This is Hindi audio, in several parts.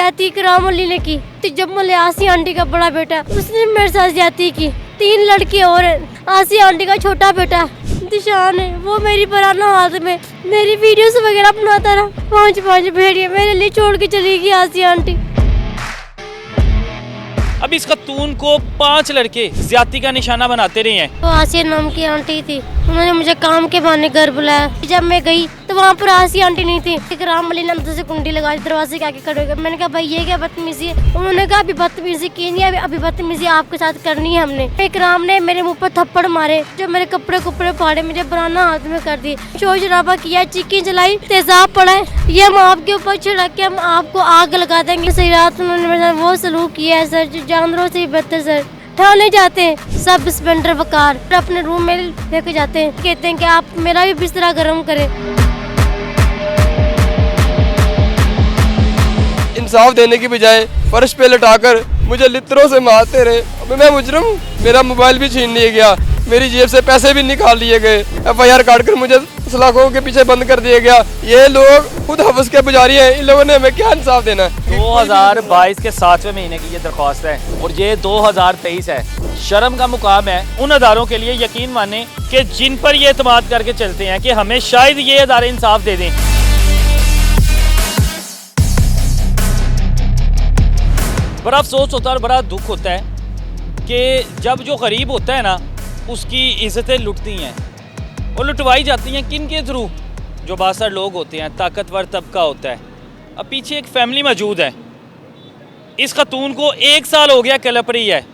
ज्यादती इकराम अली ने की। तो जब मुझे आसी आंटी का बड़ा बेटा, उसने मेरे साथ ज्यादती की। 3 लड़के और हैं। आसी आंटी का छोटा बेटा दिशान है, वो मेरी पुराना हाथ में मेरी वीडियोस वगैरह बनाता रहा। 5 भेड़िए मेरे लिए छोड़ के चली गई आसी आंटी। अब इस खतून को 5 लड़के ज्यादती का निशाना बनाते रहे हैं। वो आसिया नाम की आंटी थी, उन्होंने मुझे काम के बहाने घर बुलाया। जब मैं गई तो वहाँ पर आसिया आंटी नहीं थी। इकराम अली ने अंदर से कुंडी लगा दी, दरवाजे के आगे खड़े हो गए। मैंने कहा भाई ये क्या बदतमीजी है? उन्होंने कहा अभी बदतमीजी की नहीं, अभी बदतमीजी आपके साथ करनी है हमने। इकराम ने मेरे मुँह पर थप्पड़ मारे, जो मेरे कपड़े फाड़े, मुझे पुराना हाथ में कर दिए। शोर शराबा किया, चीखी जलाई, तेजाब पड़ा है, ये हम आपके ऊपर छिड़क के हम आपको आग लगा देंगे। सही रात उन्होंने मेरे साथ वो सलूक किया है सर, जो जानवरों से भी बेहतर सर। थाने जाते हैं सब इंस्पेक्टर वकार, अपने रूम में लेके जाते हैं, कहते हैं कि आप मेरा भी बिस्तरा गर्म करें। इंसाफ देने की बजाय फर्श पे लटाकर मुझे लित्रों से मारते रहे। अब मैं मुजरिम हूँ, मेरा मोबाइल भी छीन लिया गया, मेरी जेब से पैसे भी निकाल लिए गए, FIR काट कर मुझे सलाखों के पीछे बंद कर दिया गया। ये लोग खुद हफ्स के पुजारी हैं, इन लोगों ने हमें क्या इंसाफ देना है? 2022 के 7वें महीने की ये दरख्वास्त है और ये 2023 है। शर्म का मुकाम है उन अदारों के लिए, यकीन माने कि जिन पर ये एतमाद करके चलते हैं कि हमें शायद ये अदारे इंसाफ दे दें। बड़ा अफसोस होता है और बड़ा दुख होता है कि जब जो गरीब होता है ना, उसकी इज़्ज़तें लुटती हैं और लुटवाई जाती हैं। किन के थ्रू? जो बासर लोग होते हैं, ताकतवर तबका होता है। अब पीछे एक फैमिली मौजूद है। इस खतून को 1 साल हो गया कलप रही है,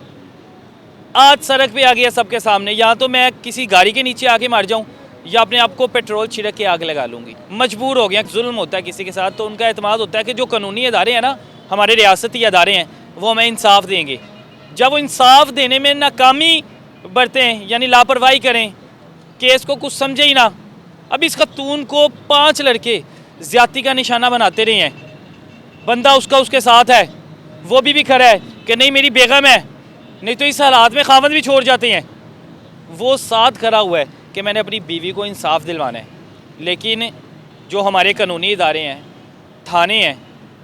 आज सड़क पे आ गया सबके सामने। या तो मैं किसी गाड़ी के नीचे आके मर जाऊं या अपने आप को पेट्रोल छिड़क के आग लगा लूँगी। मजबूर हो गया। जुल्म होता है किसी के साथ तो उनका एतमाद होता है कि जो कानूनी अदारे हैं ना, हमारे रियासती अदारे हैं, वो हमें इंसाफ देंगे। जब वो इंसाफ देने में नाकामी बरतें, यानी लापरवाही करें, केस को कुछ समझे ही ना। अब इस खतून को 5 लड़के ज्यादती का निशाना बनाते रहे हैं। बंदा उसका उसके साथ है, वो भी खड़ा है कि नहीं मेरी बेगम है, नहीं तो इस हालात में खावंद भी छोड़ जाते हैं। वो साथ खड़ा हुआ है कि मैंने अपनी बीवी को इंसाफ दिलवाना है। लेकिन जो हमारे कानूनी इदारे हैं, थाने हैं,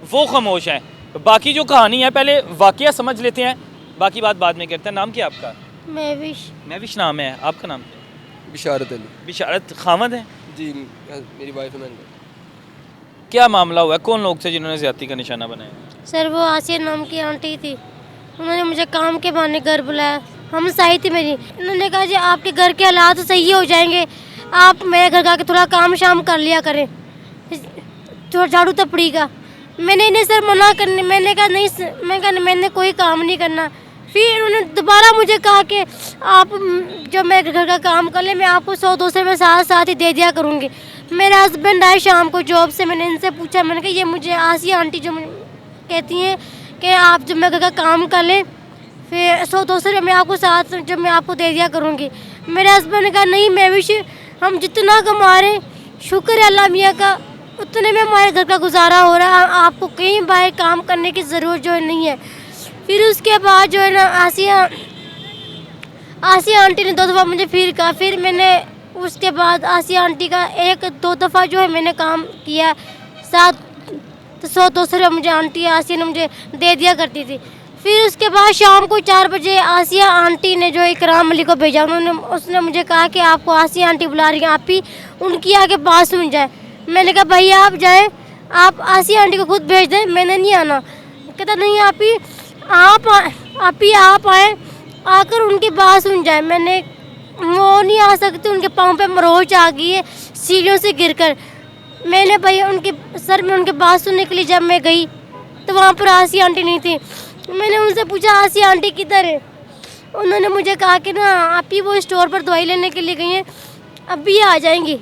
वो खामोश हैं। बाकी जो कहानी है पहले वाक़या समझ लेते हैं, बाकी बात बाद में करते हैं। नाम क्या आपका? महविश नाम है। आपका नाम क्या? बिशारत अली। बिशारत खामद है जी, मेरी वाइफ है। क्या मामला हुआ है? कौन लोग थे जिन्होंने ज्यादती का निशाना बनाया? सर वो आसिया नाम की आंटी थी, उन्होंने मुझे काम के बहाने घर बुलाया। हम साई थी मेरी, उन्होंने कहा जी आपके घर के हालात सही हो जाएंगे, आप मेरे घर का थोड़ा काम शाम कर लिया करें, थोड़ा झाड़ू तपड़ी का। मैंने इन्हें सर मना करने, मैंने कहा नहीं, मैंने कोई काम नहीं करना। फिर उन्होंने दोबारा मुझे कहा कि आप जब मेरे घर का काम कर ले, मैं आपको 100-200 रुपये साथ ही दे दिया करूँगी। मेरे हस्बैंड आए शाम को जॉब से, मैंने इनसे पूछा, मैंने कहा ये मुझे आसिया आंटी जो कहती हैं कि आप जब मेरे घर का काम कर लें फिर 100-200 रुपये मैं आपको साथ जब मैं आपको दे दिया करूँगी। मेरे हस्बैंड ने कहा नहीं महविश, हम जितना कमा रहे शुक्र है अल्लाह मियाँ का, उतने में हमारे घर का गुजारा हो रहा है, आपको कहीं बाहर काम करने की ज़रूरत जो है नहीं है। फिर उसके बाद जो है ना आसिया आंटी ने 2 दफ़ा मुझे फिर कहा। फिर मैंने उसके बाद आसिया आंटी का 1-2 दफ़ा जो है मैंने काम किया, साथ तो 100-200 रुपये मुझे आंटी आसिया ने मुझे दे दिया करती थी। फिर उसके बाद शाम को 4 बजे आसिया आंटी ने जो इकराम अली को भेजा, उसने मुझे कहा कि आपको आसिया आंटी बुला रही हैं, आप ही उनकी आगे बात सुन जाए। मैंने कहा भैया आप जाएं, आप आसिया आंटी को खुद भेज दें, मैंने नहीं आना। कहता नहीं आप आए, आकर उनकी बात सुन जाए। मैंने वो नहीं आ सकती, उनके पाँव पे मरोच आ गई है सीढ़ियों से गिरकर। मैंने भैया उनके सर में उनकी बात सुनने के लिए जब मैं गई तो वहाँ पर आसिया आंटी नहीं थी। मैंने उनसे पूछा आसिया आंटी किधर है? उन्होंने मुझे कहा कि ना आप ही वो स्टोर पर दवाई लेने के लिए गई हैं, अभी आ जाएंगी।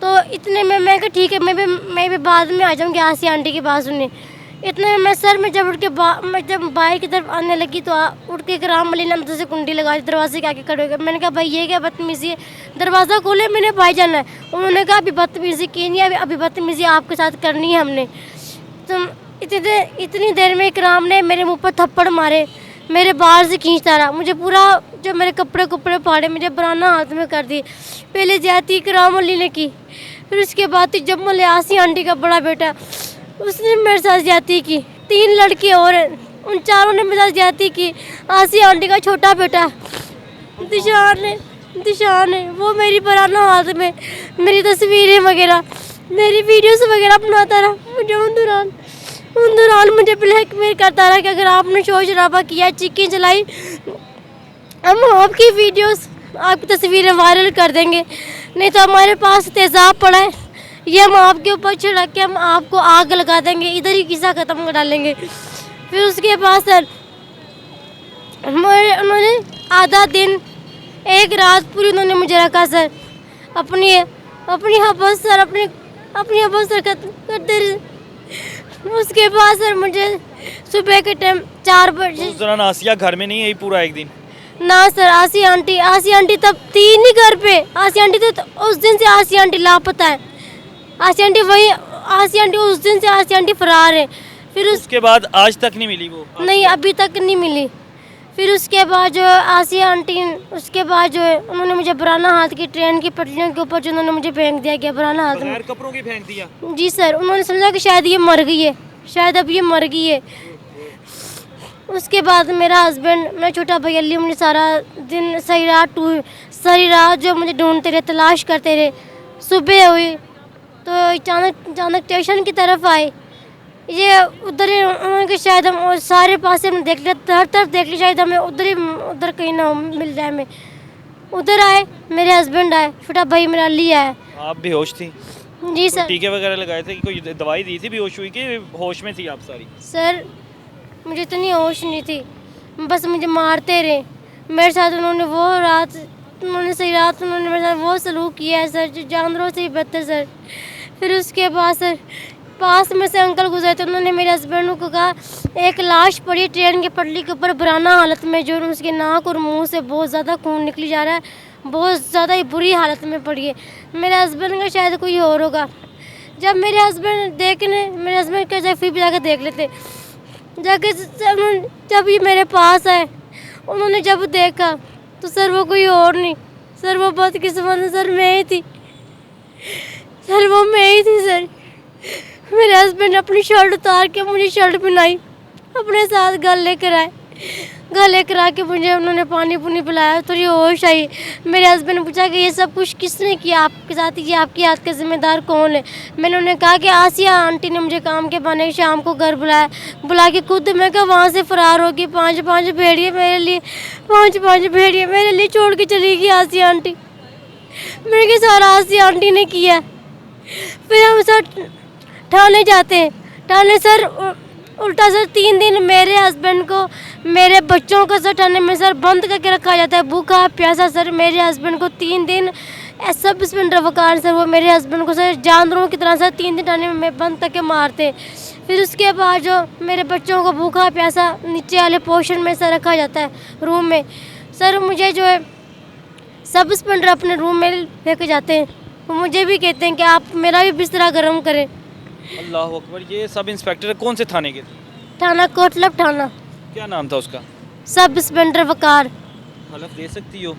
तो इतने में मैं कहा ठीक है, मैं भी बाद में आ जाऊँगी आसिया आंटी की बात सुनने। इतने में मैं सर में जब मैं जब बाहर की तरफ आने लगी तो उठ के इकराम अली ने अंदर से कुंडी लगा दी, दरवाजे के आगे खड़े हो गए। मैंने कहा भाई ये क्या बदतमीजी है? दरवाज़ा खोले, मैंने भाई जाना है। उन्होंने कहा अभी बदतमीजी की नहीं, अभी बदतमीजी आपके साथ करनी है हमने। तो इतनी देर में इकराम ने मेरे मुँह पर थप्पड़ मारे, मेरे बाहर से खींचता रहा, मुझे पूरा जो मेरे कपड़े फाड़े, मुझे पुराना हाथ में कर दिए। पहले ज्यादती इकराम अली ने की, फिर उसके बाद जब मुझे आसिया आंटी का बड़ा बेटा, उसने मेरे साथ ज्यादती की। 3 लड़के और हैं, उन चारों ने मेरे साथ ज्यादती की। आसिया आंटी का छोटा बेटा दिशान है, वो मेरी पुराना हाथ में मेरी तस्वीरें वगैरह, मेरी वीडियोस वगैरह बनाता रहा। मुझे उन दौरान मुझे ब्लैकमेल करता रहा कि अगर आपने शोर शराबा किया, चिक्की जलाई, हम आपकी वीडियोस, आपकी तस्वीरें वायरल कर देंगे, नहीं तो हमारे पास तेज़ाब पड़ा है, ये हम आपके ऊपर छिड़क के हम आपको आग लगा देंगे, इधर ही किस्सा ख़त्म कर डालेंगे। फिर उसके बाद सर उन्होंने आधा दिन, एक रात पूरी उन्होंने मुझे रखा सर, अपनी हबस सर, अपनी हबस सर करते रहे। उसके बाद सर मुझे सुबह के टाइम 4 बजे, उस दौरान आसिया घर में नहीं आई पूरा एक दिन? ना सर, आसिया आंटी तब थी नहीं घर पे। आसिया आंटी तो उस दिन से आसिया आंटी लापता है। आसिया आंटी उस दिन से आसिया आंटी फरार है। फिर उसके बाद आज तक नहीं मिली वो? नहीं, अभी तक नहीं मिली। फिर उसके बाद जो आसिया आंटी, उसके बाद जो है उन्होंने मुझे बुराना हाथ की ट्रेन की पटरियों के ऊपर जो उन्होंने मुझे फेंक दिया गया बुराना हाथ में। कपड़ों की फेंक दिया? जी सर, उन्होंने समझा कि शायद ये मर गई है, शायद अब ये मर गई है। उसके बाद मेरा हस्बैंड, मेरा छोटा भैया अली, मुझे सारा दिन सारी रात जो मुझे ढूंढते रहे, तलाश करते रहे। सुबह हुई तो अचानक स्टेशन की तरफ आए, ये उधर ही उन्होंने शायद हम सारे पास हम देख लिया, हर तरफ देख लिया, शायद हमें उधर कहीं ना मिल जाए हमें। उधर आए, मेरे हस्बैंड आए, छोटा भाई मेरा अली आया। आप बेहोश थी? जी सर। टीके वगैरह लगाए थे कि कोई दवाई दी थी बेहोश हुई कि होश में थी आप सारी? सर मुझे इतनी होश नहीं थी, बस मुझे मारते रहे। मेरे साथ उन्होंने मेरे साथ वो सलूक किया है सर, जो जानवरों से ही बदतर सर। फिर उसके बाद सर पास में से अंकल गुजरे थे, उन्होंने मेरे हस्बैंड को कहा एक लाश पड़ी ट्रेन की पटरी के ऊपर बुराना हालत में, जो उसके नाक और मुंह से बहुत ज़्यादा खून निकली जा रहा है, बहुत ज़्यादा ही बुरी हालत में पड़ी है। मेरे हस्बैंड का शायद कोई और होगा। जब मेरे हस्बैंड का फिर भी जाकर देख लेते, जाके जब ये मेरे पास आए, उन्होंने जब देखा तो सर वो कोई और नहीं, सर वो बदकिस्मत है सर, मैं ही थी सर। मेरे हस्बैंड अपनी शर्ट उतार के मुझे शर्ट पहनाई, अपने साथ गल लेकर आके मुझे उन्होंने पानी पुनी पिलाया, थोड़ी होश आई। मेरे हस्बैंड ने पूछा कि ये सब कुछ किसने किया आपके साथ, ये आपकी हाथ का जिम्मेदार कौन है? मैंने उन्हें कहा कि आसिया आंटी ने मुझे काम के बहाने शाम को घर बुला के खुद मैं कहा वहाँ से फरार होगी। 5 भेड़िए मेरे लिए छोड़ के चली गई आसिया आंटी। मेरे के सारा आसिया आंटी ने किया। फिर हम सर थाने जाते हैं, थाने सर उल्टा सर 3 दिन मेरे हस्बैंड को, मेरे बच्चों को सर थाने में सर बंद करके रखा जाता है, भूखा प्यासा सर। मेरे हस्बैंड को 3 दिन सब इंस्पेक्टर वकार सर, वो मेरे हस्बैंड को सर जानवरों की तरह सर 3 दिन थाने में बंद करके मारते। फिर उसके बाद जो मेरे बच्चों को भूखा प्यासा नीचे वाले पोर्शन में सर रखा जाता है रूम में। सर मुझे जो है सब इंस्पेक्टर अपने रूम में लेके जाते हैं, वो मुझे भी कहते हैं कि आप मेरा भी बिस्तरा गर्म करें। अल्लाह अकबर। ये सब इंस्पेक्टर कौन से थाने के थे? थाना कोटलब थाना। क्या नाम था उसका? सब इंस्पेक्टर वकार। हलफ दे सकती हो?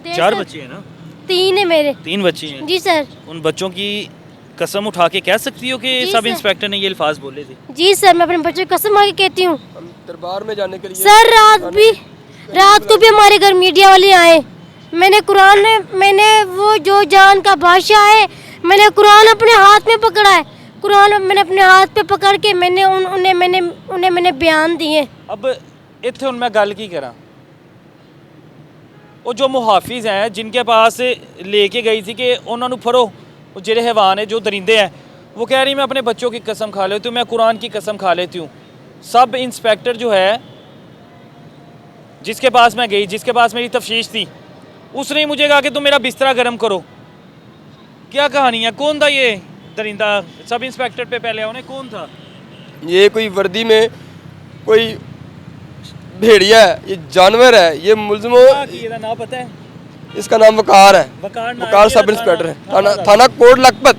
4 बच्चे हैं ना? 3 है मेरे। 3 बच्चे हैं? जी सर। उन बच्चों की कसम उठा के कह सकती हो कि जी सब सर। इंस्पेक्टर ने ये अल्फाज बोले थे? जी सर, मैं अपने बच्चों की कसम आके कहती हूँ। हम दरबार में जाने के लिए सर रात को भी हमारे घर मीडिया वाले आए। मैंने वो जो जान का बादशाह है, मैंने कुरान अपने हाथ में पकड़ा है। कुरान मैंने अपने हाथ पे पकड़ के मैंने बयान दिए। अब इत्थे हुण मैं गल की करा, वो जो मुहाफिज हैं जिनके पास लेके गई थी कि उन्होंने फड़ो, वो जेड़े हैवान है जो दरिंदे हैं, वो कह रही मैं अपने बच्चों की कसम खा लेती हूँ, मैं कुरान की कसम खा लेती हूँ। सब इंस्पेक्टर जो है जिसके पास मैं गई, जिसके पास मेरी तफ्तीश थी, उसने मुझे कहा कि तुम मेरा बिस्तरा गर्म करो। क्या कहानी है? कौन था ये दरिंदा सब इंस्पेक्टर पे पहले उन्हें कौन था? ये कोई वर्दी में कोई भेड़िया है, ये जानवर है, ये मुलजमों, इसका नाम पता है? इसका नाम वकार है। वकार सब इंस्पेक्टर है, थाना कोट लखपत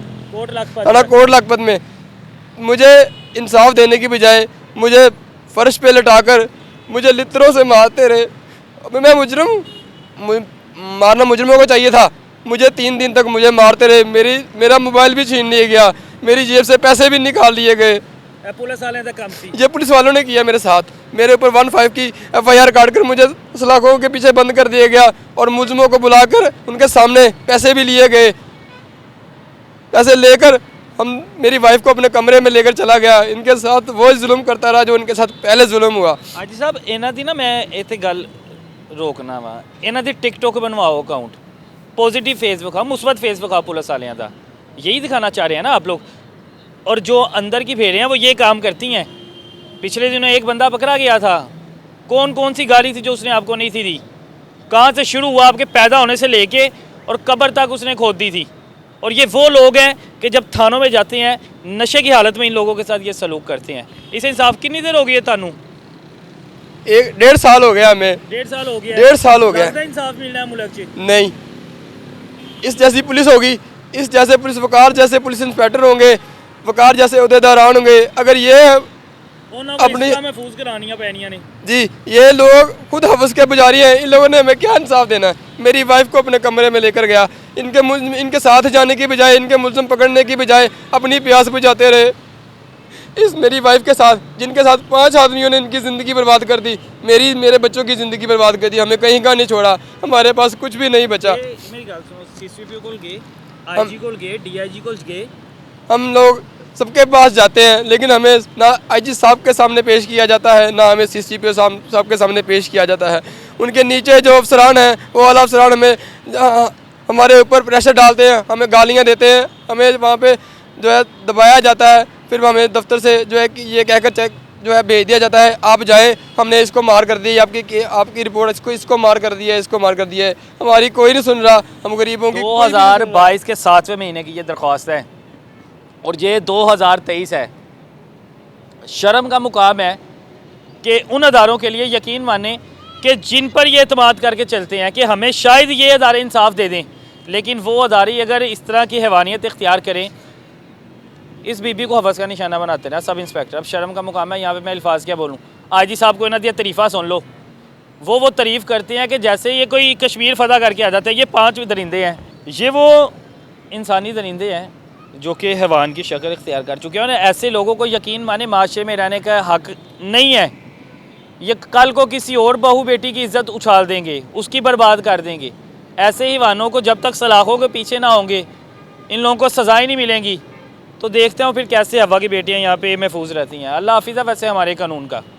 थाना कोट कोट लखपत में। मुझे इंसाफ देने की बजाय मुझे फर्श पे लटाकर मुझे लित्रों से मारते रहे। मैं मुजरिम हूँ, मारना मुजरिमों को चाहिए था। मुझे 3 दिन तक मुझे मारते रहे। मेरा मोबाइल भी छीन लिया गया, मेरी जेब से पैसे भी निकाल लिए गए। पुलिस वाले का काम थी। ये पुलिस वालों ने किया मेरे साथ। मेरे ऊपर 15 की FIR काट कर मुझे सलाखों के पीछे बंद कर दिया गया और मुलजिमों को बुलाकर उनके सामने पैसे भी लिए गए। पैसे लेकर मेरी वाइफ को अपने कमरे में लेकर चला गया। इनके साथ वो जुल्म करता रहा जो उनके साथ पहले जुल्म हुआ। हाजी साहब इन्हां दी ना मैं इत्थे गल रोकना वा, इन्हां दी टिकटॉक बनवाओ अकाउंट, पॉजिटिव फेस विखाओ, मुस्बत फेस विखाओ पुलिस वालियां दा, यही दिखाना चाह रहे हैं ना आप लोग। और जो अंदर की भेड़ें हैं वो ये काम करती हैं। पिछले दिनों एक बंदा पकड़ा गया था, कौन कौन सी गाली थी जो उसने आपको नहीं थी दी, कहाँ से शुरू हुआ आपके पैदा होने से लेके और कब्र तक उसने खोद दी थी। और ये वो लोग हैं कि जब थानों में जाते हैं नशे की हालत में इन लोगों के साथ ये सलूक करते हैं। इस इंसाफ कितनी देर हो गई है थानू? 1.5 साल हो गया हमें। 1.5 साल हो गया। 1.5 साल हो गया। ज़्यादा इंसाफ मिलना है मुल्क च? नहीं, इस जैसी पुलिस होगी, इस जैसे पुलिस वकार जैसे पुलिस इंस्पेक्टर होंगे, वकार जैसे अहदेदारान होंगे, अगर ये अपनी महफूज करानियां पैनियां ने जी, ये लोग खुद हवस के पुजारी हैं। इन लोगों ने हमें क्या इंसाफ देना है? मेरी वाइफ को अपने कमरे में लेकर गया, इनके साथ जाने की बजाय, इनके मुलजिम पकड़ने की बजाय अपनी प्यास बुझाते रहे। इस मेरी वाइफ के साथ, जिनके साथ 5 आदमियों ने इनकी ज़िंदगी बर्बाद कर दी, मेरे बच्चों की ज़िंदगी बर्बाद कर दी, हमें कहीं का नहीं छोड़ा, हमारे पास कुछ भी नहीं बचा। मेरी गल सुनो, CCP कोल गए, IG कोल गए, DIG कोल गए, हम लोग सबके पास जाते हैं, लेकिन हमें ना IG साहब के सामने पेश किया जाता है, ना हमें CCP साहब के सामने पेश किया जाता है। उनके नीचे जो अफसरान हैं, वो आला अफसरान हमें हमारे ऊपर प्रेशर डालते हैं, हमें गालियां देते हैं, हमें वहाँ पे जो है दबाया जाता है। फिर हमें दफ्तर से जो है कि ये कहकर जो है भेज दिया जाता है, आप जाएँ, हमने इसको मार कर दी, आपकी रिपोर्ट, इसको मार कर दिया, इसको मार कर दिया है। हमारी कोई नहीं सुन रहा, हम गरीबों की 2022 के 7वें महीने की ये दरख्वास्त है और ये 2023 है। शर्म का मुकाम है कि उन अदारों के लिए यकीन माने कि जिन पर ये एतमाद करके चलते हैं कि हमें शायद ये अदारे इंसाफ दे दें, लेकिन वो अदारे अगर इस तरह की हैवानियत इख्तियार करें, इस बीबी को हवस का निशाना बनाते हैं ना सब इंस्पेक्टर। अब शर्म का मुकाम है, यहाँ पे मैं अल्फाज क्या बोलूँ। IG साहब को इन्हें दिया तरीफ़ा सुन लो, वो तारीफ़ करते हैं कि जैसे ये कोई कश्मीर फतह करके आ जाते हैं। ये 5 दरिंदे हैं, ये वो इंसानी दरिंदे हैं जो कि हैवान की शक्ल इख्तियार कर चुके हैं। और ऐसे लोगों को यकीन माने माशरे में रहने का हक नहीं है। ये कल को किसी और बहू बेटी की इज़्ज़त उछाल देंगे, उसकी बर्बाद कर देंगे। ऐसे ही वानों को जब तक सलाखों के पीछे ना होंगे, इन लोगों को सज़ाएँ नहीं मिलेंगी, तो देखते हो फिर कैसे हवा की बेटियाँ यहाँ पे महफूज रहती हैं। अल्लाह हाफिज़ है वैसे हमारे कानून का।